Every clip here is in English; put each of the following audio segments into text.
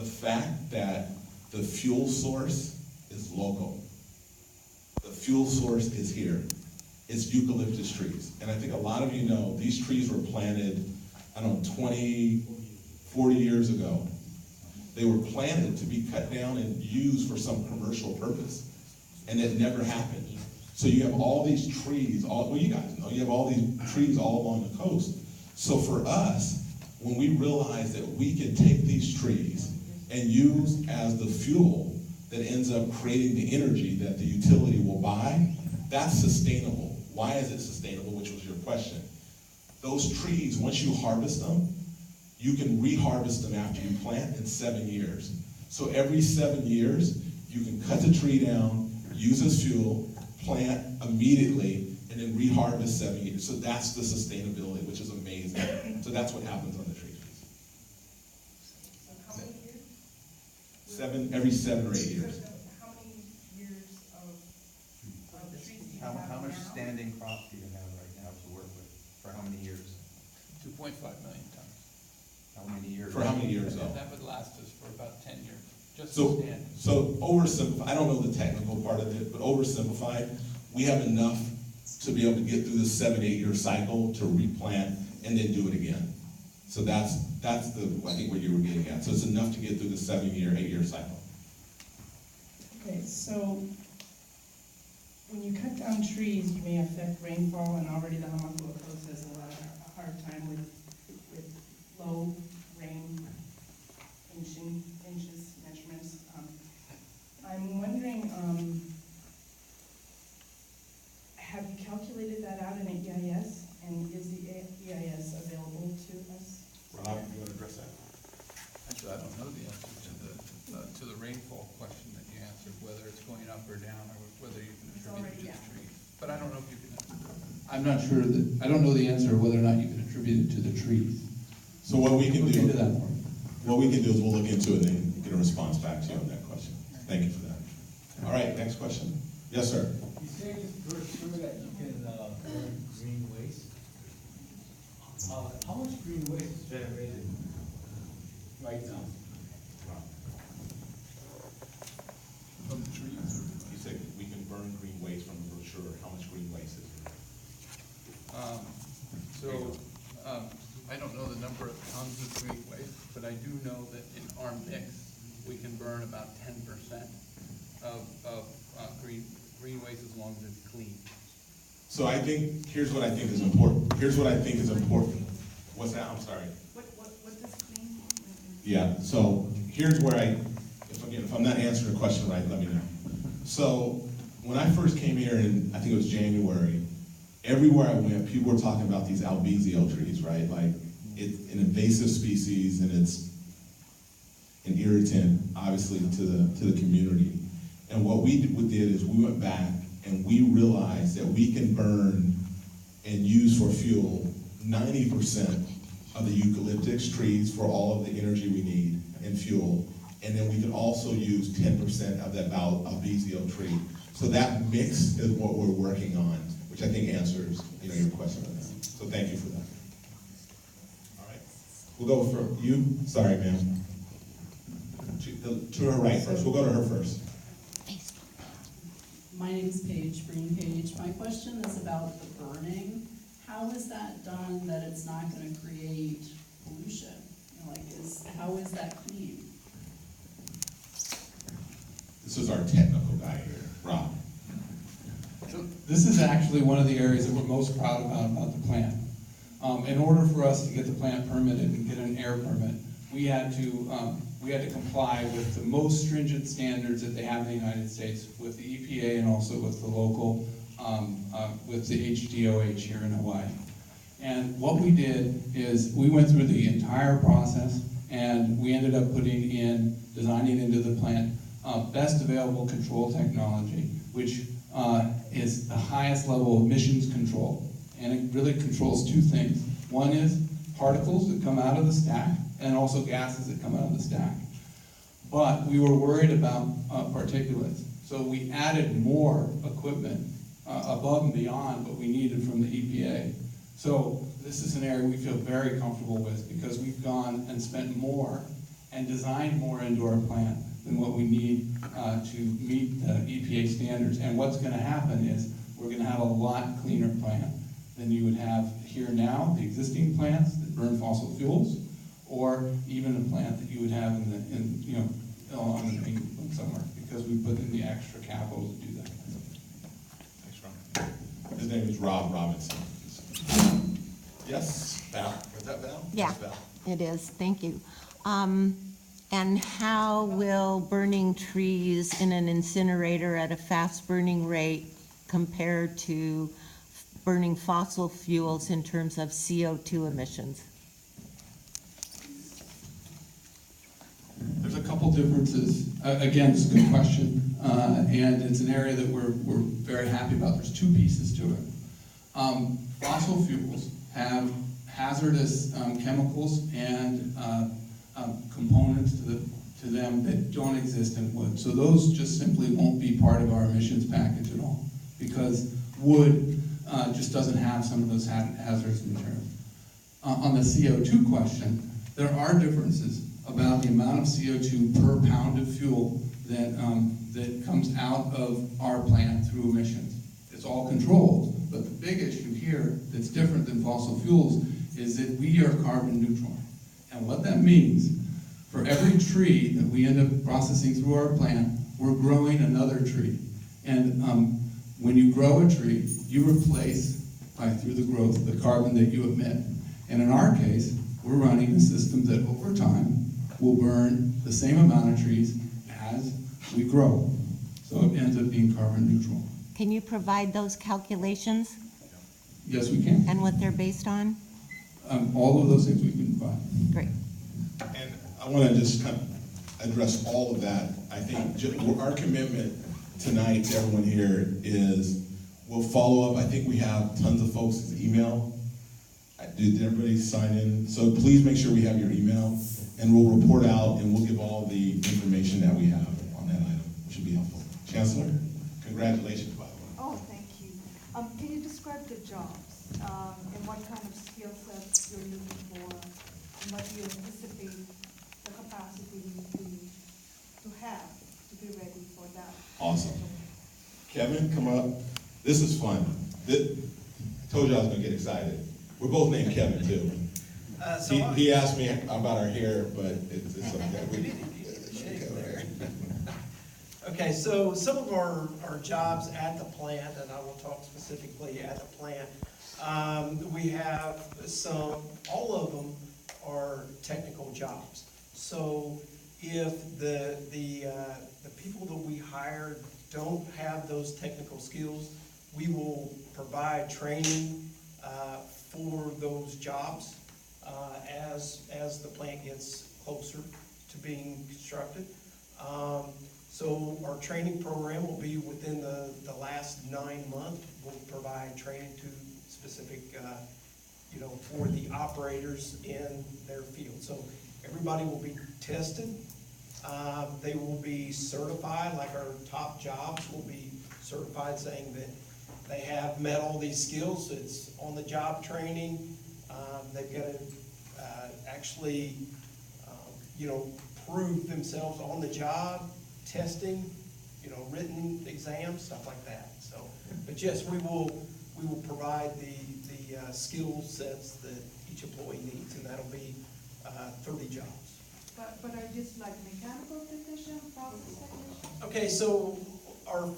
the fact that the fuel source is local. The fuel source is here. It's eucalyptus trees. And I think a lot of you know, these trees were planted, I don't know, 20, 40 years ago. They were planted to be cut down and used for some commercial purpose. And it never happened. So you have all these trees, well, you guys know, you have all these trees all along the coast. So for us, when we realize that we can take these trees and use as the fuel that ends up creating the energy that the utility will buy, that's sustainable. Why is it sustainable, which was your question? Those trees, once you harvest them, you can reharvest them after you plant in 7 years. So every 7 years, you can cut the tree down, use as fuel, plant immediately, and then reharvest 7 years. So that's the sustainability, which is amazing. So that's what happens on the tree trees. So how many years? Every 7 or 8 years. How many years of trees do you have How much now? standing crop do you have right now to work with? For how many years? 2.5 million tons. How many years? For how many years, though? That would last us for about 10 years, just So, standing. so oversimplified, I don't know the technical part of it, but oversimplified, we have enough to be able to get through the 7, 8 year cycle to replant and then do it again. So that's I think what you were getting at. So it's enough to get through the 7 year, 8 year cycle. Okay, so when you cut down trees, you may affect rainfall, and already the Honua Coast has a hard time with low rain inches measurements. I'm wondering, have you calculated that out in an EIS, and is the EIS available to us? Rob, you want to address that? Actually, I don't know the answer to the rainfall question that you answered, whether it's going up or down, or whether you can It's attribute it already to down. the trees. But I don't know if you can answer that. I'm not sure that, I don't know the answer whether or not you can attribute it to the trees. So what we can Look into do, that for me. what we can do is we'll look into it and get a response back to you on that question. Thank you for that. All right, next question. Yes, sir. You say in this brochure that you can burn green waste. How much green waste is generated right now? From the trees. You said we can burn green waste from the brochure. How much green waste is there? I don't know the number of tons of green waste, but I do know that in our mix, we can burn about 10% of green waste as long as it's clean. So I think, here's what I think is important. Here's what I think is important. What's that? I'm sorry. What does clean? Yeah, so here's where if I'm not answering the question right, let me know. So when I first came here in, I think it was January, everywhere I went, people were talking about these albizio trees, right? Like, it's an invasive species and it's an irritant, obviously, to the community. And what we did is we went back and we realized that we can burn and use for fuel 90% of the eucalyptus trees for all of the energy we need and fuel. And then we can also use 10% of that albizio tree. So that mix is what we're working on, which I think answers your question on that. So thank you for that. All right. We'll go for you. Sorry, ma'am. To her right first. We'll go to her first. My name is Paige, Green Page. My question is about the burning. How is that done that it's not going to create pollution? How is that clean? This is our technical guy here, Rob. So this is actually one of the areas that we're most proud about the plant. In order for us to get the plant permitted and get an air permit, we had to comply with the most stringent standards that they have in the United States, with the EPA and also with the local, with the HDOH here in Hawaii. And what we did is we went through the entire process and we ended up designing into the plant best available control technology, which is the highest level of emissions control. And it really controls two things. One is particles that come out of the stack, and also gases that come out of the stack. But we were worried about particulates, so we added more equipment above and beyond what we needed from the EPA. So this is an area we feel very comfortable with because we've gone and spent more and designed more into our plant than what we need to meet the EPA standards. And what's gonna happen is, we're gonna have a lot cleaner plant than you would have here now, the existing plants that burn fossil fuels, or even a plant that you would have on the main somewhere, because we put in the extra capital to do that. Thanks, Ron. His name is Rob Robinson. Yes, Val, was that Val? Yeah, Yes, Val. it is, thank you. And how will burning trees in an incinerator at a fast-burning rate compare to burning fossil fuels in terms of CO2 emissions? There's a couple differences. Again, it's a good question, and it's an area that we're very happy about. There's two pieces to it. Fossil fuels have hazardous chemicals and components to them that don't exist in wood. So those just simply won't be part of our emissions package at all, because wood just doesn't have some of those hazardous materials. On the CO2 question, there are differences about the amount of CO2 per pound of fuel that comes out of our plant through emissions. It's all controlled, but the big issue here that's different than fossil fuels is that we are carbon neutral. And what that means, for every tree that we end up processing through our plant, we're growing another tree. And when you grow a tree, you replace, through the growth, the carbon that you emit. And in our case, we're running a system that over time will burn the same amount of trees as we grow. So it ends up being carbon neutral. Can you provide those calculations Yes, we can. and what they're based on? All of those things we can provide. Great. And I want to just kind of address all of that. I think our commitment tonight to everyone here is we'll follow up. I think we have tons of folks' email. Did everybody sign in? So please make sure we have your email, and we'll report out and we'll give all the information that we have on that item, which would be helpful. Chancellor, congratulations, by the way. Oh, thank you. Can you describe the jobs, and what kind of skill sets you're looking for, and what you anticipate the capacity to have to be ready for that? Awesome. Kevin, come up. This is fun. I told you I was gonna get excited. We're both named Kevin too. He asked me about our hair, but it's okay. Okay, so some of our jobs at the plant, and I will talk specifically at the plant, we have all of them are technical jobs. So if the people that we hire don't have those technical skills, we will provide training for those jobs as the plant gets closer to being constructed. So our training program will be within the last 9 months. We'll provide training to specific, for the operators in their field. So everybody will be tested. They will be certified, like our top jobs will be certified, saying that they have met all these skills. It's on the job training. They've got to actually, prove themselves on the job, testing, written exams, stuff like that. So, but yes, we will provide the skill sets that each employee needs, and that'll be 30 jobs. But are just like mechanical technician, process technician? Okay, so our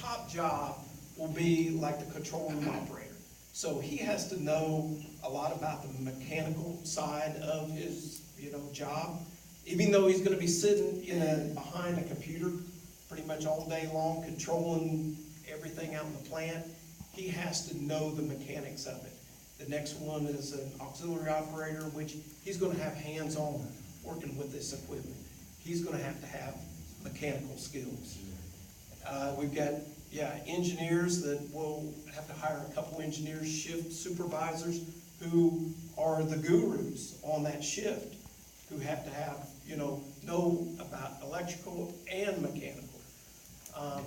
top job will be like the control room operator. So he has to know a lot about the mechanical side of his, job. Even though he's gonna be sitting behind a computer pretty much all day long, controlling everything out in the plant, he has to know the mechanics of it. The next one is an auxiliary operator, which he's gonna have hands-on working with this equipment. He's gonna have to have mechanical skills. We've got, engineers that we'll have to hire a couple engineers, shift supervisors who are the gurus on that shift, who have to have, know about electrical and mechanical.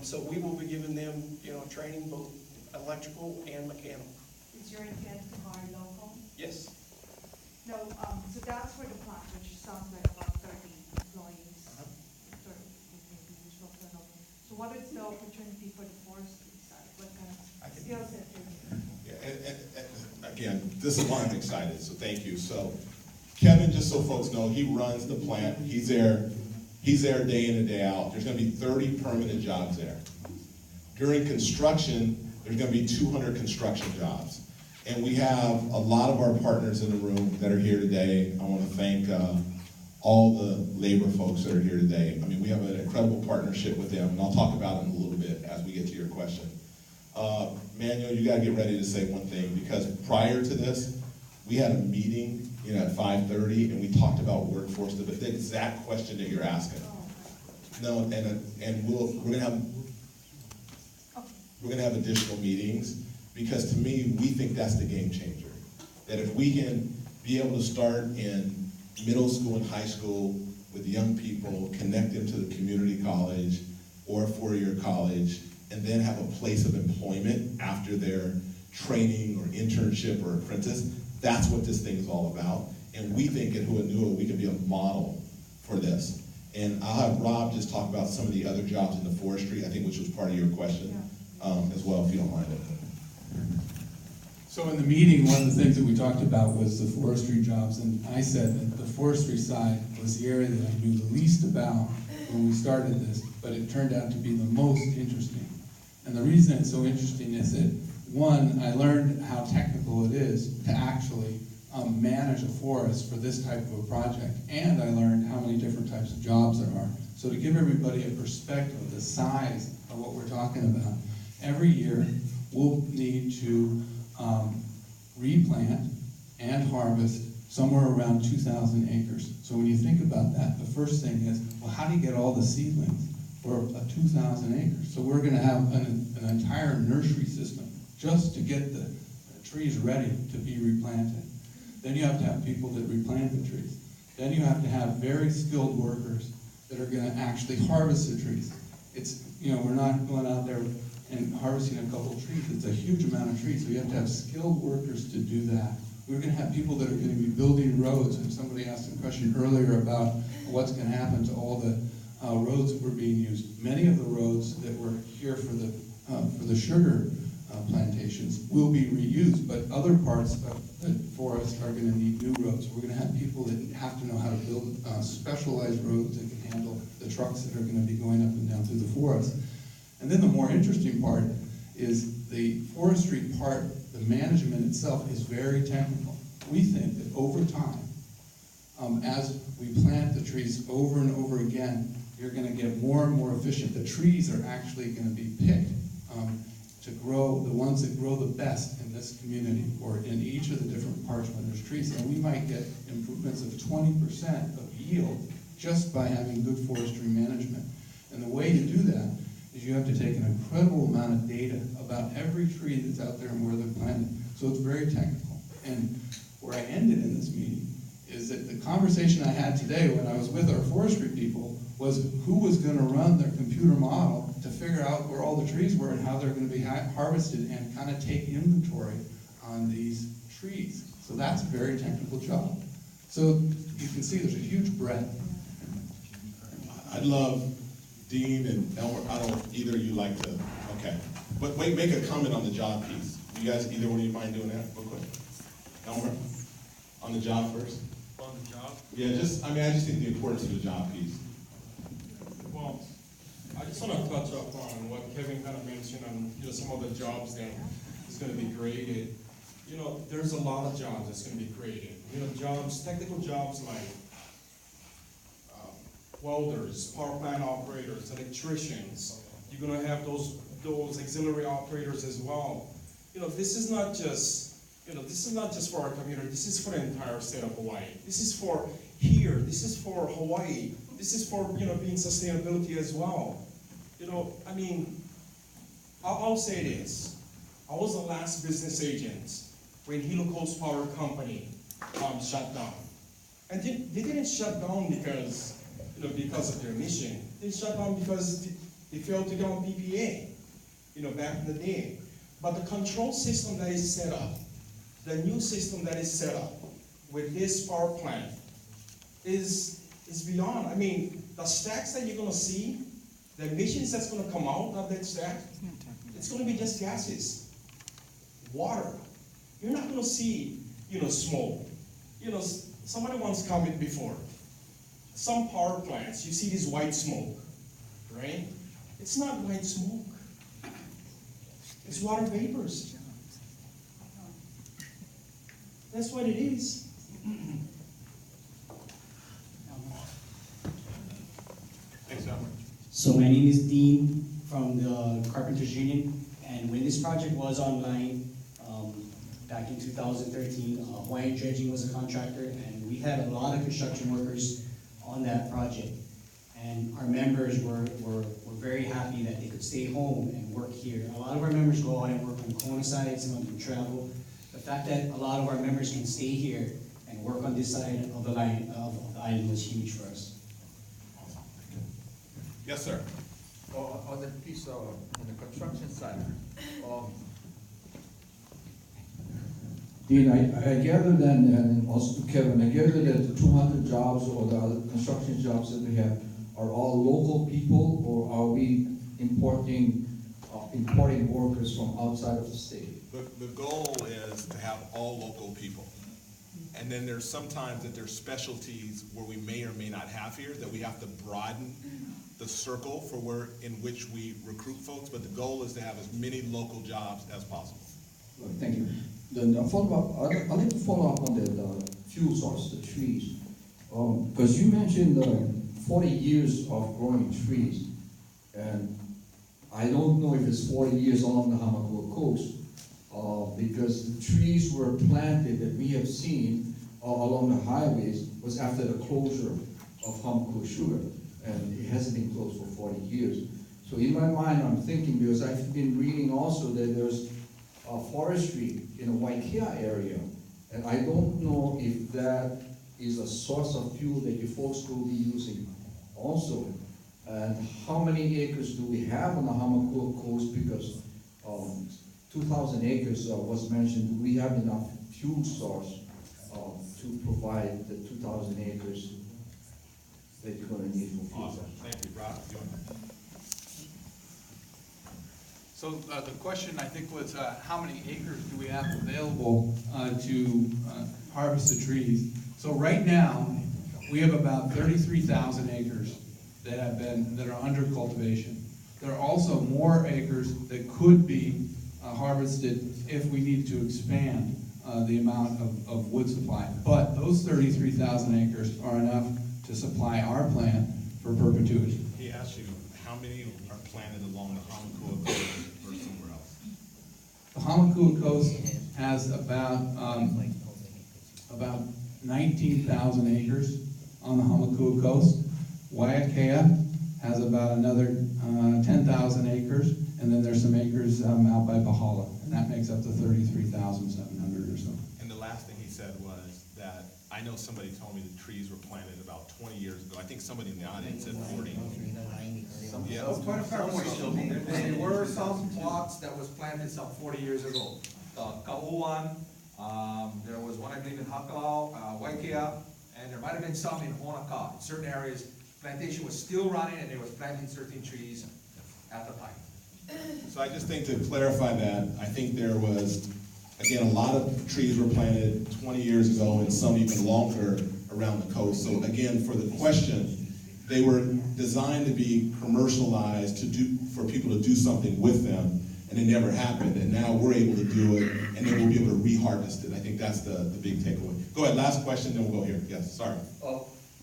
So we will be giving them, training both electrical and mechanical. Is your intent to hire local? Yes. No, so that's for the plant, which sounds like for the forestry side? What kind I of can- skill set you're looking for? Yeah, and again, this is why I'm excited, so thank you. So Kevin, just so folks know, he runs the plant. He's there day in and day out. There's gonna be 30 permanent jobs there. During construction, there's gonna be 200 construction jobs. And we have a lot of our partners in the room that are here today. I wanna thank all the labor folks that are here today. I mean, we have an incredible partnership with them, and I'll talk about it in a little bit as we get to your question. Manuel, you gotta get ready to say one thing, because prior to this, we had a meeting, at 5:30, and we talked about workforce, the exact question that you're asking. No, and we're gonna have additional meetings, because to me, we think that's the game changer. That if we can be able to start in middle school and high school with young people, connect them to the community college or a four-year college, and then have a place of employment after their training or internship or apprentice, that's what this thing's all about. And we think at Honua, we can be a model for this. And I'll have Rob just talk about some of the other jobs in the forestry, I think, which was part of your question, as well, if you don't mind it. So in the meeting, one of the things that we talked about was the forestry jobs, and I said that the forestry side was the area that I knew the least about when we started this, but it turned out to be the most interesting. And the reason it's so interesting is that, one, I learned how technical it is to actually manage a forest for this type of a project, and I learned how many different types of jobs there are. So to give everybody a perspective of the size of what we're talking about, every year we'll need to replant and harvest somewhere around 2,000 acres. So when you think about that, the first thing is, well, how do you get all the seedlings for a 2,000 acres? So we're gonna have an entire nursery system just to get the trees ready to be replanted. Then you have to have people that replant the trees. Then you have to have very skilled workers that are gonna actually harvest the trees. It's, we're not going out there and harvesting a couple of trees. It's a huge amount of trees, so you have to have skilled workers to do that. We're gonna have people that are gonna be building roads, and somebody asked a question earlier about what's gonna happen to all the roads that were being used. Many of the roads that were here for the sugar plantations will be reused, but other parts of the forest are gonna need new roads. We're gonna have people that have to know how to build specialized roads that can handle the trucks that are gonna be going up and down through the forest. And then the more interesting part is the forestry part, the management itself is very technical. We think that over time, as we plant the trees over and over again, you're gonna get more and more efficient. The trees are actually gonna be picked to grow, the ones that grow the best in this community or in each of the different parts where there's trees. And we might get improvements of 20% of yield just by having good forestry management. And the way to do that is you have to take an incredible amount of data about every tree that's out there and where they're planted. So it's very technical. And where I ended in this meeting is that the conversation I had today when I was with our forestry people was who was gonna run their computer model to figure out where all the trees were and how they're gonna be harvested and kind of take inventory on these trees. So that's a very technical job. So you can see there's a huge breadth. I'd love Dean and Elmer, I don't know if either of you like to, okay. But wait, make a comment on the job piece. You guys, either one of you mind doing that real quick? Elmer, on the job first? On the job? Yeah, I just think the importance of the job piece. Well, I just want to touch up on what Kevin kind of mentioned on some of the jobs that is going to be created. There's a lot of jobs that's going to be created. Jobs, technical jobs like welders, power plant operators, electricians. You're going to have those auxiliary operators as well. This is not just for our community. This is for the entire state of Hawaii. This is for here. This is for Hawaii. This is for being sustainability as well. I'll say this. I was the last business agent when Hilo Coast Power Company shut down, and they didn't shut down because of their mission. They shut down because they failed to get on PPA. Back in the day. But the control system that is set up, the new system that is set up with this power plant is beyond. The stacks that you're gonna see the emissions that's gonna come out of that stack, it's gonna be just gases, water. You're not gonna see, smoke. Somebody once commented before, some power plants, you see this white smoke, right? It's not white smoke. It's water vapors. That's what it is. Thanks, Albert. So my name is Dean from the Carpenters Union, and when this project was online, back in 2013, Hawaiian Dredging was a contractor, and we had a lot of construction workers on that project. And our members were very happy that they could stay home and work here. A lot of our members go out and work on Kona side, some of them travel. The fact that a lot of our members can stay here and work on this side of the line of the island was huge for us. Yes, sir. On the piece of, on the construction side, Dean, I gather then, and also to Kevin, I gather that the 200 jobs or the other construction jobs that we have are all local people, or are we importing workers from outside of the state? The goal is to have all local people. And then there's sometimes that there's specialties where we may or may not have here, that we have to broaden the circle for where, in which we recruit folks, but the goal is to have as many local jobs as possible. Thank you. Then I'd like to follow up on the fuel source, the trees. Because you mentioned 40 years of growing trees, and I don't know if it's 40 years along the Hamakua coast, because the trees were planted that we have seen along the highways was after the closure of Hamakua Sugar, and it hasn't been closed for 40 years. So in my mind, I'm thinking, because I've been reading also that there's forestry in the Waikea area, and I don't know if that is a source of fuel that you folks will be using also. And how many acres do we have on the Hamakua coast? Because 2,000 acres was mentioned. Do we have enough fuel source to provide the 2,000 acres that you're going to need for fuel? Awesome. Thank you, Rob. You want to- So the question, I think, was how many acres do we have available to harvest the trees? So right now, we have about 33,000 acres that are under cultivation. There are also more acres that could be harvested if we need to expand the amount of wood supply. But those 33,000 acres are enough to supply our plant for perpetuity. He asked you, how many are planted along the Hamakua coast or somewhere else? The Hamakua coast has about 19,000 acres on the Hamakua coast. Waiakea has about another 10,000 acres, and then there's some acres out by Bahala, and that makes up to 33,700 or so. And the last thing he said was that, I know somebody told me the trees were planted about 20 years ago. I think somebody in the audience said 40. Yeah. So point of clarification, there were some plots that was planted some 40 years ago. Kauan, there was one I believe in Hakau, Waikea, and there might have been some in Honua. In certain areas, plantation was still running and they was planting certain trees at the time. So I just think to clarify that, I think there was, again, a lot of trees were planted 20 years ago and some even longer around the coast. So again, for the question, they were designed to be commercialized for people to do something with them, and it never happened. And now we're able to do it, and then we'll be able to reharvest it. I think that's the big takeaway. Go ahead, last question, then we'll go here. Yes, sorry.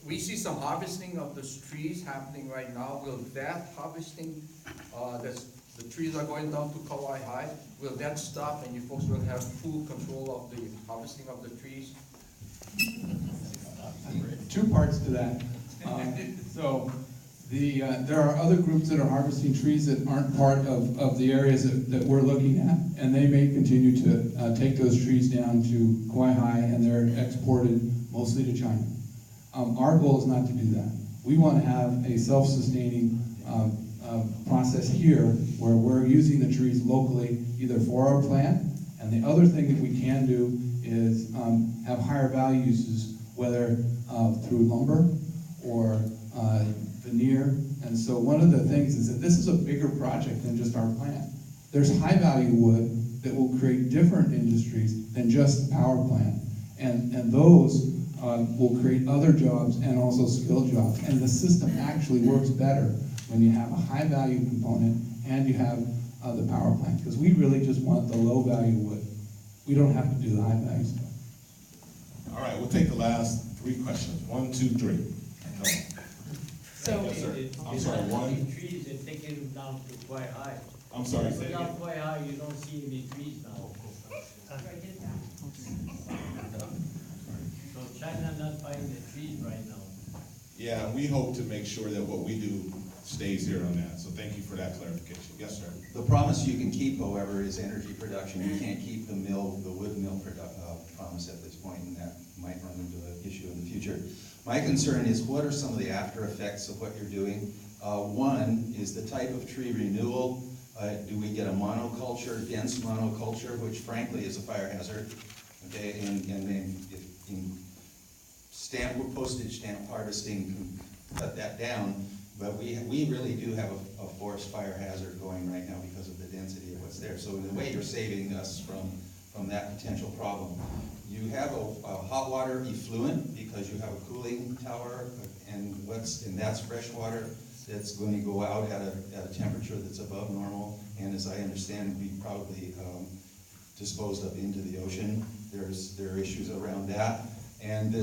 We see some harvesting of those trees happening right now. Will that harvesting, the trees are going down to Kauai High, will that stop and you folks will have full control of the harvesting of the trees? Two parts to that. There are other groups that are harvesting trees that aren't part of the areas that we're looking at, and they may continue to take those trees down to Kauai High, and they're exported mostly to China. Our goal is not to do that. We want to have a self-sustaining process here where we're using the trees locally, either for our plant, and the other thing that we can do is have higher value uses, whether through lumber or the veneer. And so one of the things is that this is a bigger project than just our plant. There's high-value wood that will create different industries than just the power plant. And those will create other jobs and also skilled jobs. And the system actually works better when you have a high-value component and you have the power plant. Because we really just want the low-value wood. We don't have to do the high-value stuff. All right, we'll take the last 3 questions. 1, 2, 3. Come on. So, Yes, sir. I'm sorry, one. Trees and taking them down to quite high. I'm sorry, If say you it go again. down quite high, you don't see any trees now. So China not buying the trees right now. Yeah, we hope to make sure that what we do stays here on that. So thank you for that clarification. Yes, sir. The promise you can keep, however, is energy production. You can't keep the wood mill promise at this point, and that might run into an issue in the future. My concern is, what are some of the after effects of what you're doing? One is the type of tree renewal. Do we get a monoculture, dense monoculture, which frankly is a fire hazard? Okay, and then if postage stamp harvesting can cut that down, but we really do have a forest fire hazard going right now because of the density of what's there. So in a way, you're saving us from that potential problem. You have a hot water effluent because you have a cooling tower, and that's fresh water that's going to go out at a temperature that's above normal, and as I understand, be probably disposed of into the ocean. There are issues around that, and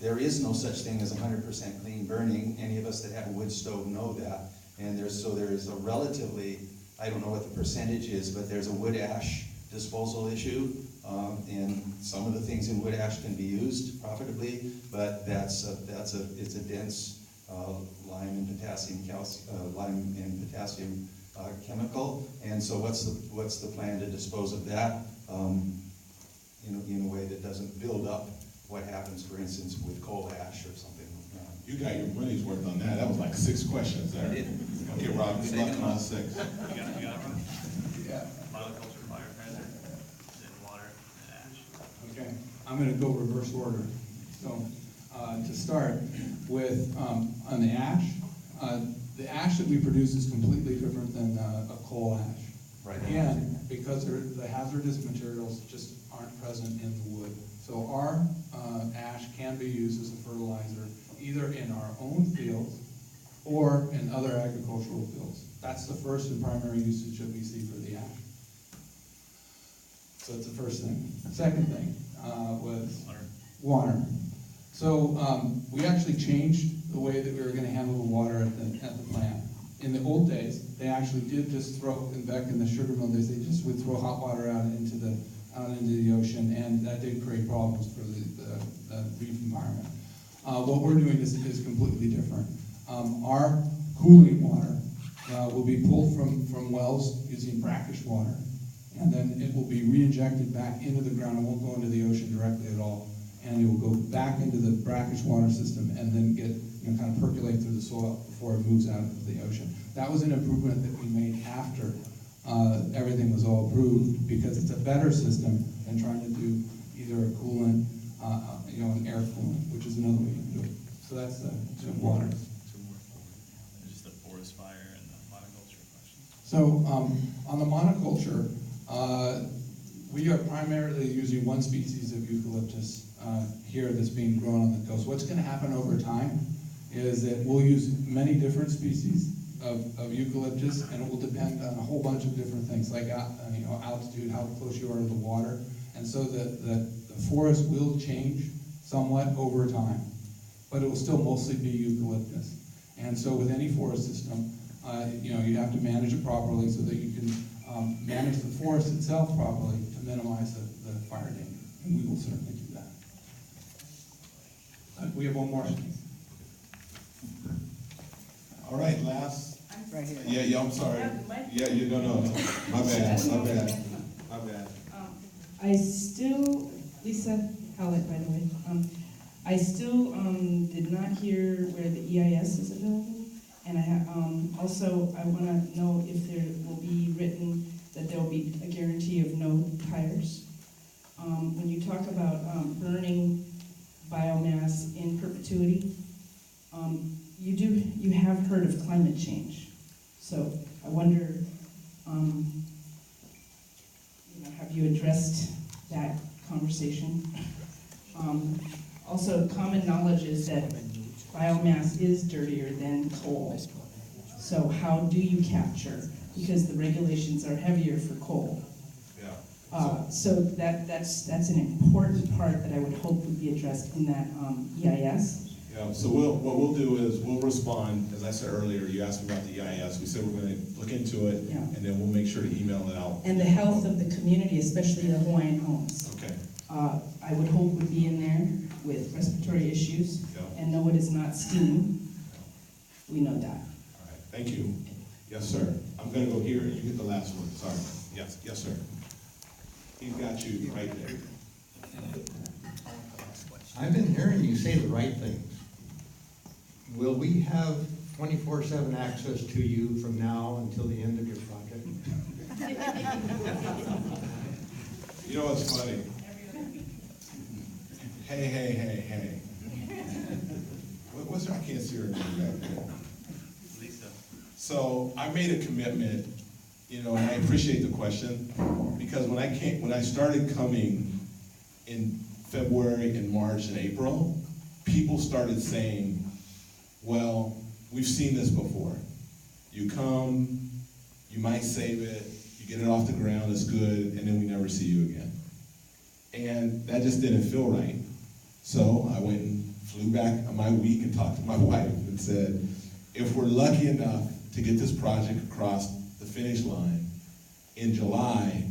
there is no such thing as 100% clean burning. Any of us that have a wood stove know that, and there is a relatively, I don't know what the percentage is, but there's a wood ash disposal issue, and some of the things in wood ash can be used profitably, but it's a dense lime and potassium chemical, and so what's the plan to dispose of that in a way that doesn't build up what happens, for instance, with coal ash or something like that? You got your money's worth on that. That was like 6 questions there. Okay, Rob, good luck on all 6. You got it. Yeah. Monoculture, fire hazard, then water, and ash. Okay, I'm gonna go reverse order. So, to start with, on the ash that we produce is completely different than a coal ash. Right. Again, because the hazardous materials just aren't present in the wood. So our ash can be used as a fertilizer either in our own fields or in other agricultural fields. That's the first and primary usage that we see for the ash. So that's the first thing. Second thing was water. So we actually changed the way that we were going to handle the water at the plant. In the old days, they actually did just throw, and back in the sugar mill days, they just would throw hot water out into the ocean, and that did create problems for the reef environment. What we're doing is completely different. Our cooling water will be pulled from wells using brackish water, and then it will be re-injected back into the ground. It won't go into the ocean directly at all, and it will go back into the brackish water system and then get kind of percolate through the soil before it moves out into the ocean. That was an improvement that we made after everything was all approved, because it's a better system than trying to do either a coolant, an air coolant, which is another way you can do it. So that's the water. Two more. Just the forest fire and the monoculture question. So on the monoculture, we are primarily using one species of eucalyptus here that's being grown on the coast. What's going to happen over time is that we'll use many different species of eucalyptus, and it will depend on a whole bunch of different things, like altitude, how close you are to the water, and so the forest will change somewhat over time, but it will still mostly be eucalyptus. And so with any forest system, you have to manage it properly so that you can manage the forest itself properly to minimize the fire danger, and we will certainly do that. We have one more. All right, last. Right here. Yeah, I'm sorry. Yeah, no. My bad. I still, Lisa Howlett, by the way, I still did not hear where the EIS is available, and I also I want to know if there will be written that there will be a guarantee of no tires. When you talk about burning biomass in perpetuity, you have heard of climate change. So I wonder, have you addressed that conversation? Also, common knowledge is that biomass is dirtier than coal. So how do you capture? Because the regulations are heavier for coal. Yeah. So that's an important part that I would hope would be addressed in that EIS. Yeah, so what we'll do is we'll respond, as I said earlier, you asked me about the EIS, we said we're gonna look into it, Yeah. and then we'll make sure to email it out. And the health of the community, especially the Hawaiian homes. Okay, I would hope would be in there with respiratory issues. Yeah. And no, it is not steam. We know that. all right, thank you. Yes, sir. I'm gonna go here, and you get the last one, sorry. Yes, sir. He's got you right there. I've been hearing you say the right things. Will we have 24/7 access to you from now until the end of your project? You know what's funny? Hey. What's her, I can't see her name back there. Lisa. So I made a commitment, and I appreciate the question, because when I started coming in February and March and April, people started saying, well, we've seen this before. You come, you might save it, you get it off the ground, it's good, and then we never see you again. And that just didn't feel right. So I went and flew back on my week and talked to my wife and said, if we're lucky enough to get this project across the finish line in July,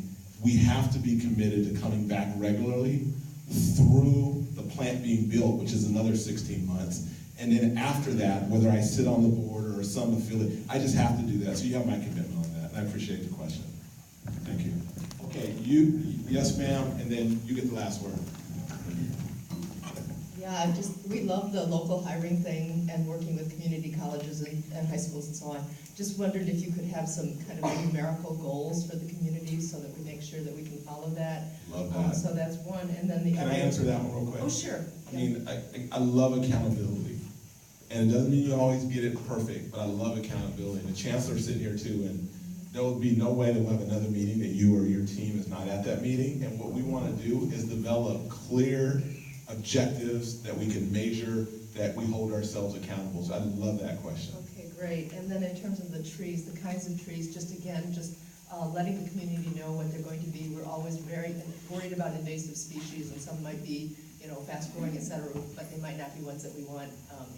we have to be committed to coming back regularly through the plant being built, which is another 16 months. And then after that, whether I sit on the board or some affiliate, I just have to do that. So you have my commitment on that, and I appreciate the question. Thank you. Okay, yes ma'am, and then you get the last word. Yeah, we love the local hiring thing and working with community colleges and high schools and so on. Just wondered if you could have some kind of numerical goals for the community so that we make sure that we can follow that. Love that. So that's one, and then the Can other. I answer that one real quick? Oh, sure. I mean, I love accountability. And it doesn't mean you always get it perfect, but I love accountability. And the chancellor's sitting here too, and there will be no way that we'll have another meeting that you or your team is not at that meeting. And what we want to do is develop clear objectives that we can measure, that we hold ourselves accountable. So I love that question. Okay, great. And then in terms of the trees, the kinds of trees, just letting the community know what they're going to be. We're always very worried about invasive species, and some might be, fast growing, et cetera, but they might not be ones that we want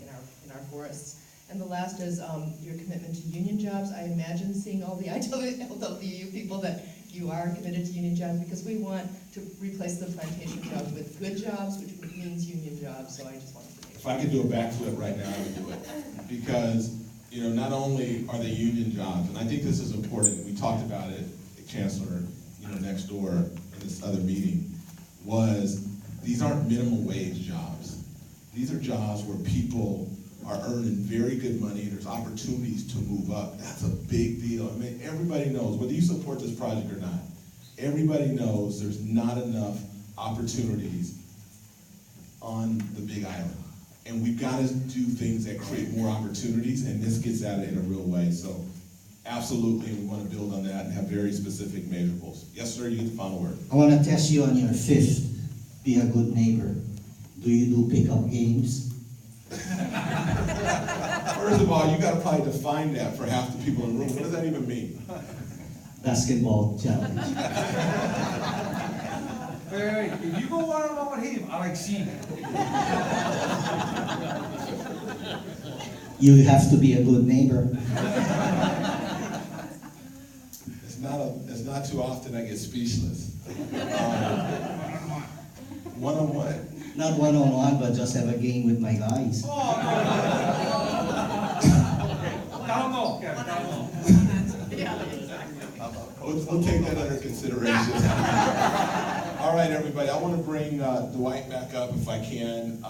in our forests. And the last is your commitment to union jobs. I imagine seeing all the LWU people that you are committed to union jobs, because we want to replace the plantation jobs with good jobs, which means union jobs. So I just wanted to make sure. If I could do a backflip right now, I would do it. Because, not only are they union jobs, and I think this is important, we talked about it, the Chancellor, next door in this other meeting, was these aren't minimum wage jobs. These are jobs where people are earning very good money, there's opportunities to move up. That's a big deal. I mean, everybody knows, whether you support this project or not, everybody knows there's not enough opportunities on the Big Island. And we've got to do things that create more opportunities, and this gets at it in a real way. So absolutely, we want to build on that and have very specific measurables. Yes, sir, you get the final word. I want to test you on your fifth, be a good neighbor. Do you do pickup games? First of all, you got to probably define that for half the people in the room. What does that even mean? Basketball challenge. Hey, if you go one-on-one with him, I like seeing it. You have to be a good neighbor. It's not too often I get speechless. One-on-one. Not one-on-one, but just have a game with my guys. We'll take that under consideration. All right, everybody, I want to bring Dwight back up if I can.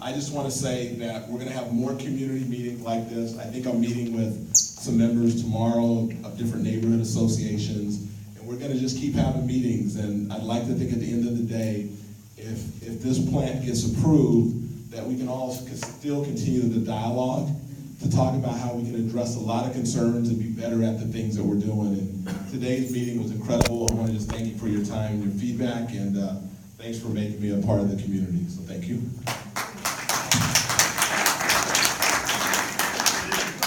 I just want to say that we're going to have more community meetings like this. I think I'm meeting with some members tomorrow of different neighborhood associations, and we're going to just keep having meetings. And I'd like to think at the end of the day, if this plant gets approved, that we can all still continue the dialogue to talk about how we can address a lot of concerns and be better at the things that we're doing. And today's meeting was incredible. I want to just thank you for your time and your feedback, and thanks for making me a part of the community. So thank you.